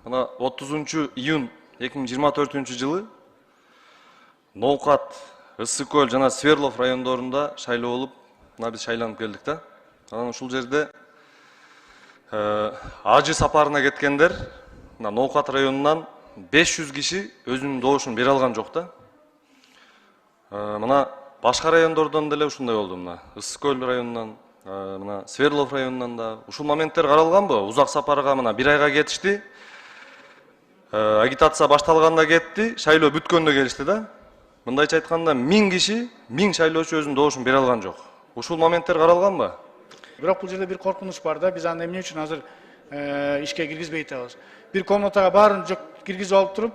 мына 30 июнь 2024 жылы Ноокат, Ысык көл жана Сверлов райондорунда шайлоо болуп, мына биз шайланып келдик да. Анан ушул жерде ажы сапарына кеткендер, мына Ноокат районунан 500 киши өзүнүн добушун бере алган жок да. Мына башка райондордон деле ушундай болду. Мына Ысык көл районунан, мына Сверлов районунан да ушул моменттер каралганбы? Узак сапарга мына 1 айга кетишти. Агитация башталганда кетти, шайлоо бүткөндө келишти да. Мындайча айтканда 1000 киши, 1000 шайлоочу өзүнүн добушун бере алган жок. Ушул моменттер каралганбы? Бирок бул жерде бир коркунуч бар да, биз аны эмне үчүн азыр ишке киргизбей атабыз. Бир комнатага баарын киргизип алып туруп,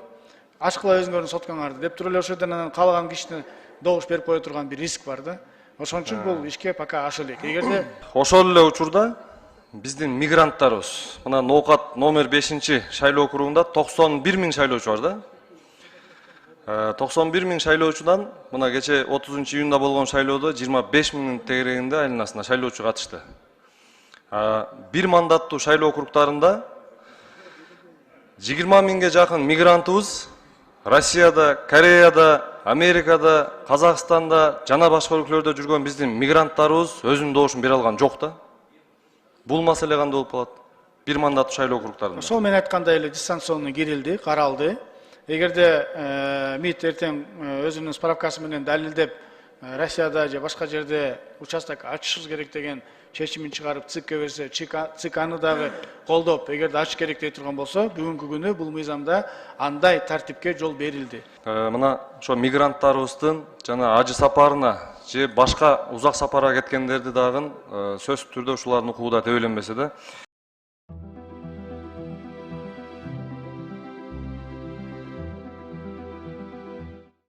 ачкыла өзүңөрдүн соткаңарды деп туруп эле ошол жерден анан каалаган кишине добуш берип кое турган бир риск бар да. Ошон үчүн бул ишке пока аша элек. Эгерде ошол эле учурда биздин мигранттарыбыз, мына Ноокат номер 5 шайлоо округунда 91 000 шайлоочу бар да. 91 000 шайлоочудан мына кече 30 июнда болгон шайлоодо 25 000 тегерегинде айланасына шайлоочу катышты. Бир мандаттуу шайлоо округтарында 20 000ге жакын мигрантыбыз Россияда, Кореяда, Америкада, Казакстанда жана башка өлкөлөрдө жүргөн биздин мигранттарыбыз өзүнүн добушун бере алган жок да. Бул маселе кандай болуп калат? Бир мандаттуу шайлоо округтарында. Ошол мен айткандай эле дистанционный кирилди, каралды. Эгерде МИД эртең өзүнүн справкасы менен далилдеп Россияда же башка жерде участок ачышыбыз керек деген чечимин чыгарып ЦИКке берсе, ЦИК аны дагы колдоп, эгерде ачыш керек дей турган болсо, бүгүнкү күнү бул мыйзамда андай тартипке жол берилди. Мына ошо мигранттарыбыздын жана ажы сапарына же башка узак сапарга кеткендерди дагы сөзсүз түрдө ушулардын укугу да тебеленбесе да.